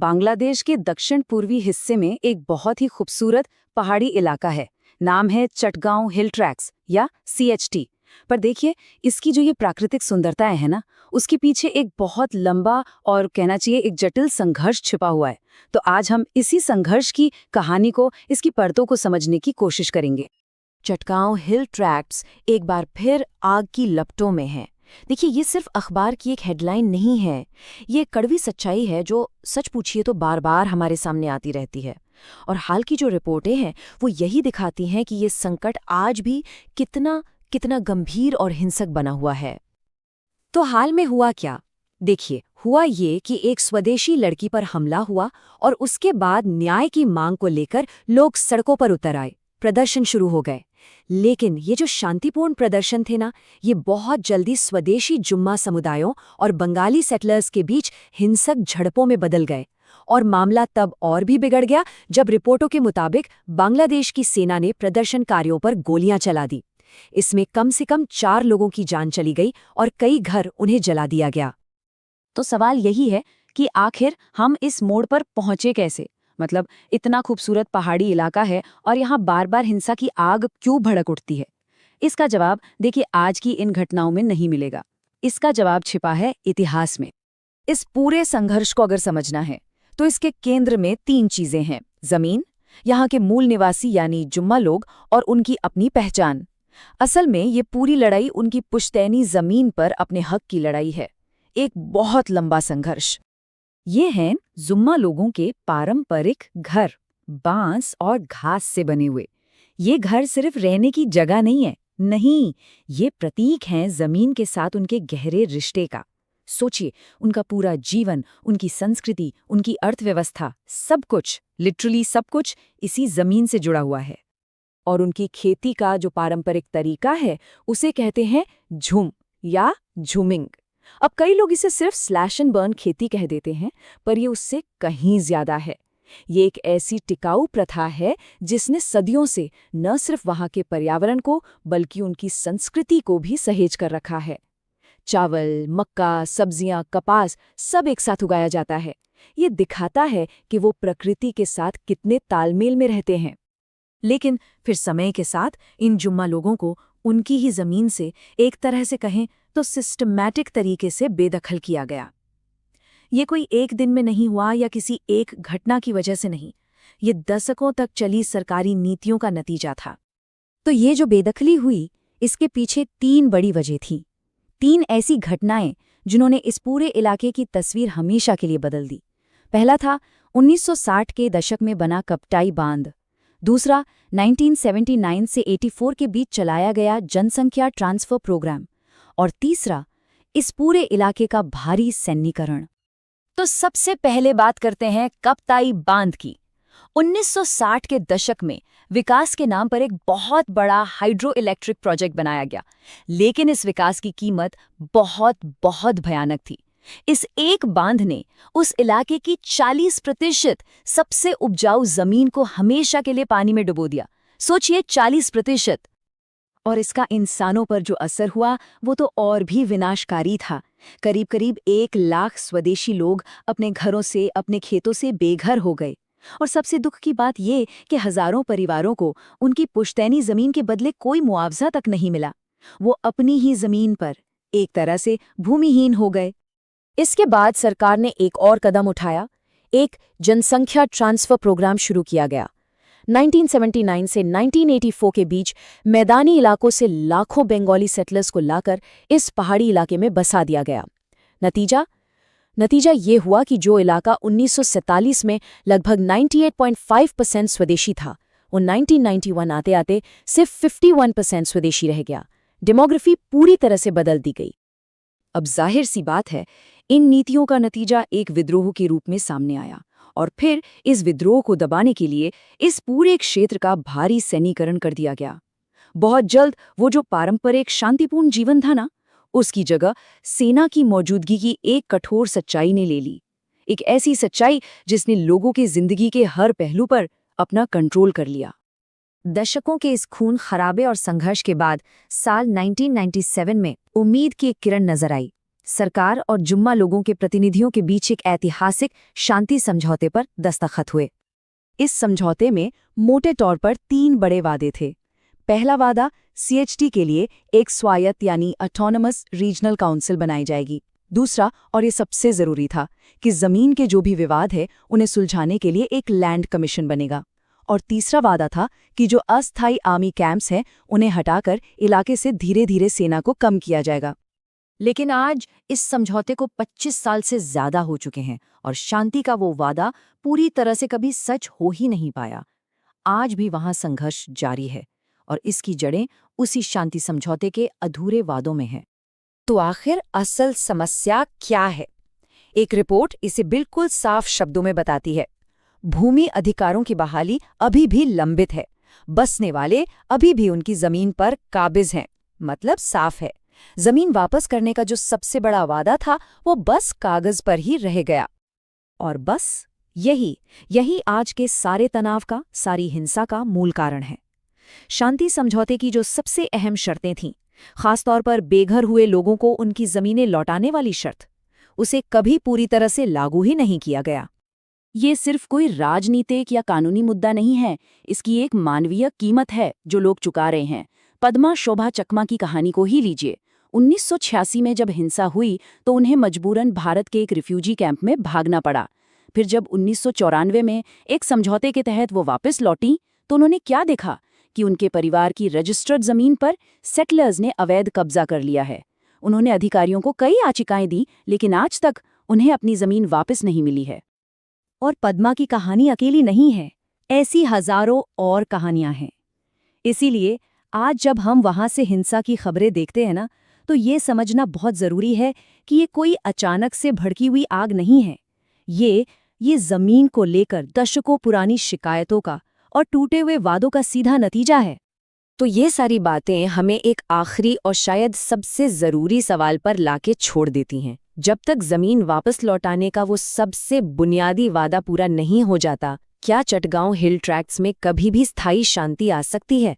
बांग्लादेश के दक्षिण पूर्वी हिस्से में एक बहुत ही खूबसूरत पहाड़ी इलाका है। नाम है चटगांव हिल ट्रैक्स या CHT। पर देखिए, इसकी जो ये प्राकृतिक सुंदरताएं है ना, उसके पीछे एक बहुत लंबा और कहना चाहिए एक जटिल संघर्ष छिपा हुआ है। तो आज हम इसी संघर्ष की कहानी को, इसकी परतों को समझने की कोशिश करेंगे। चटगांव हिल ट्रैक्स एक बार फिर आग की लपटों में है। देखिए, ये सिर्फ अखबार की एक हेडलाइन नहीं है, ये कड़वी सच्चाई है जो सच पूछिए तो बार बार हमारे सामने आती रहती है। और हाल की जो रिपोर्टें हैं वो यही दिखाती हैं कि ये संकट आज भी कितना कितना गंभीर और हिंसक बना हुआ है। तो हाल में हुआ क्या? देखिए, हुआ ये कि एक स्वदेशी लड़की पर हमला हुआ और उसके बाद न्याय की मांग को लेकर लोग सड़कों पर उतर आए, प्रदर्शन शुरू हो गए। लेकिन ये जो शांतिपूर्ण प्रदर्शन थे ना, ये बहुत जल्दी स्वदेशी जुम्मा समुदायों और बंगाली सेटलर्स के बीच हिंसक झड़पों में बदल गए। और मामला तब और भी बिगड़ गया जब रिपोर्टों के मुताबिक बांग्लादेश की सेना ने प्रदर्शनकारियों पर गोलियां चला दी। इसमें कम से कम 4 लोगों की जान चली गई और कई घर उन्हें जला दिया गया। तो सवाल यही है कि आखिर हम इस मोड़ पर पहुंचे कैसे? मतलब इतना खूबसूरत पहाड़ी इलाका है और यहाँ बार बार हिंसा की आग क्यों भड़क उठती है? इसका जवाब देखिए आज की इन घटनाओं में नहीं मिलेगा। इसका जवाब छिपा है इतिहास में। इस पूरे संघर्ष को अगर समझना है तो इसके केंद्र में 3 चीजें हैं: जमीन, यहाँ के मूल निवासी यानी जुम्मा लोग, और उनकी अपनी पहचान। असल में ये पूरी लड़ाई उनकी पुश्तैनी जमीन पर अपने हक की लड़ाई है। एक बहुत लंबा संघर्ष। ये हैं जुम्मा लोगों के पारंपरिक घर, बांस और घास से बने हुए। ये घर सिर्फ रहने की जगह नहीं है, नहीं, ये प्रतीक हैं जमीन के साथ उनके गहरे रिश्ते का। सोचिए, उनका पूरा जीवन, उनकी संस्कृति, उनकी अर्थव्यवस्था, सब कुछ, लिटरली सब कुछ इसी जमीन से जुड़ा हुआ है। और उनकी खेती का जो पारंपरिक तरीका है उसे कहते हैं झूम या झूमिंग। अब कई लोग इसे सिर्फ स्लैश एंड बर्न खेती कह देते हैं, पर ये उससे कहीं ज्यादा है। ये एक ऐसी टिकाऊ प्रथा है जिसने सदियों से न सिर्फ वहां के पर्यावरण को बल्कि उनकी संस्कृति को भी सहेज कर रखा है। चावल, मक्का, सब्जियां, कपास सब एक साथ उगाया जाता है। ये दिखाता है कि वो प्रकृति के साथ कितने तालमेल में रहते हैं। लेकिन फिर समय के साथ इन जुम्मा लोगों को उनकी ही जमीन से एक तरह से कहें तो सिस्टमैटिक तरीके से बेदखल किया गया। ये कोई एक दिन में नहीं हुआ या किसी एक घटना की वजह से नहीं, ये दशकों तक चली सरकारी नीतियों का नतीजा था। तो ये जो बेदखली हुई, इसके पीछे 3 बड़ी वजह थीं। 3 ऐसी घटनाएं जिन्होंने इस पूरे इलाके की तस्वीर हमेशा के लिए बदल दी। पहला था 1960 के दशक में बना कपटाई बांध। दूसरा 1979 से 84 के बीच चलाया गया जनसंख्या ट्रांसफर प्रोग्राम। और तीसरा इस पूरे इलाके का भारी सैन्यीकरण। तो सबसे पहले बात करते हैं कपटाई बांध की। 1960 के दशक में विकास के नाम पर एक बहुत बड़ा हाइड्रो इलेक्ट्रिक प्रोजेक्ट बनाया गया, लेकिन इस विकास की कीमत बहुत बहुत भयानक थी। इस एक बांध ने उस इलाके की 40% सबसे उपजाऊ जमीन को हमेशा के लिए पानी में डुबो दिया। सोचिए, 40%। और इसका इंसानों पर जो असर हुआ वो तो और भी विनाशकारी था। करीब करीब 1 लाख स्वदेशी लोग अपने घरों से, अपने खेतों से बेघर हो गए। और सबसे दुख की बात ये कि हजारों परिवारों को उनकी पुश्तैनी जमीन के बदले कोई मुआवजा तक नहीं मिला। वो अपनी ही जमीन पर एक तरह से भूमिहीन हो गए। इसके बाद सरकार ने एक और कदम उठाया, एक जनसंख्या ट्रांसफर प्रोग्राम शुरू किया गया। 1979 से 1984 के बीच मैदानी इलाकों से लाखों बंगाली सेटलर्स को लाकर इस पहाड़ी इलाके में बसा दिया गया। नतीजा ये हुआ कि जो इलाका 1947 में लगभग 98.5% स्वदेशी था, वो 1991 आते आते सिर्फ 51% स्वदेशी रह गया। डेमोग्राफी पूरी तरह से बदल दी गई। अब जाहिर सी बात है, इन नीतियों का नतीजा एक विद्रोह के रूप में सामने आया। और फिर इस विद्रोह को दबाने के लिए इस पूरे क्षेत्र का भारी सैन्यीकरण कर दिया गया। बहुत जल्द वो जो पारंपरिक शांतिपूर्ण जीवन था ना, उसकी जगह सेना की मौजूदगी की एक कठोर सच्चाई ने ले ली। एक ऐसी सच्चाई जिसने लोगों की जिंदगी के हर पहलू पर अपना कंट्रोल कर लिया। दशकों के इस खून खराबे और संघर्ष के बाद साल 1997 में उम्मीद की एक किरण नजर आई। सरकार और जुम्मा लोगों के प्रतिनिधियों के बीच एक ऐतिहासिक शांति समझौते पर दस्तखत हुए। इस समझौते में मोटे तौर पर 3 बड़े वादे थे। पहला वादा, CHT के लिए एक स्वायत्त यानी ऑटोनमस रीजनल काउंसिल बनाई जाएगी। दूसरा, और ये सबसे जरूरी था, कि जमीन के जो भी विवाद है उन्हें सुलझाने के लिए एक लैंड कमीशन बनेगा। और तीसरा वादा था कि जो अस्थायी आर्मी कैंप्स हैं उन्हें हटाकर इलाके से धीरे धीरे सेना को कम किया जाएगा। लेकिन आज इस समझौते को 25 साल से ज्यादा हो चुके हैं और शांति का वो वादा पूरी तरह से कभी सच हो ही नहीं पाया। आज भी वहां संघर्ष जारी है और इसकी जड़ें उसी शांति समझौते के अधूरे वादों में हैं। तो आखिर असल समस्या क्या है? एक रिपोर्ट इसे बिल्कुल साफ शब्दों में बताती है। भूमि अधिकारों की बहाली अभी भी लंबित है। बसने वाले अभी भी उनकी जमीन पर काबिज हैं। मतलब साफ है, जमीन वापस करने का जो सबसे बड़ा वादा था वो बस कागज पर ही रह गया। और बस यही आज के सारे तनाव का, सारी हिंसा का मूल कारण है। शांति समझौते की जो सबसे अहम शर्तें थीं, खासतौर पर बेघर हुए लोगों को उनकी जमीनें लौटाने वाली शर्त, उसे कभी पूरी तरह से लागू ही नहीं किया गया। ये सिर्फ कोई राजनीतिक या कानूनी मुद्दा नहीं है, इसकी एक मानवीय कीमत है जो लोग चुका रहे हैं। पद्मा शोभा चकमा की कहानी को ही लीजिए। 1986 में जब हिंसा हुई तो उन्हें मजबूरन भारत के एक रिफ्यूजी कैंप में भागना पड़ा। फिर जब 1994 में एक समझौते के तहत वो वापस लौटी तो उन्होंने क्या देखा कि उनके परिवार की रजिस्टर्ड जमीन पर सेटलर्स ने अवैध कब्जा कर लिया है। उन्होंने अधिकारियों को कई याचिकाएं दी, लेकिन आज तक उन्हें अपनी जमीन वापस नहीं मिली है। और पद्मा की कहानी अकेली नहीं है, ऐसी हजारों और कहानियां हैं। इसीलिए आज जब हम वहां से हिंसा की खबरें देखते हैं ना, तो ये समझना बहुत जरूरी है कि ये कोई अचानक से भड़की हुई आग नहीं है। ये जमीन को लेकर दशकों पुरानी शिकायतों का और टूटे हुए वादों का सीधा नतीजा है। तो ये सारी बातें हमें एक आखिरी और शायद सबसे जरूरी सवाल पर लाके छोड़ देती हैं। जब तक जमीन वापस लौटाने का वो सबसे बुनियादी वादा पूरा नहीं हो जाता, क्या चटगांव हिल ट्रैक्ट्स में कभी भी स्थायी शांति आ सकती है?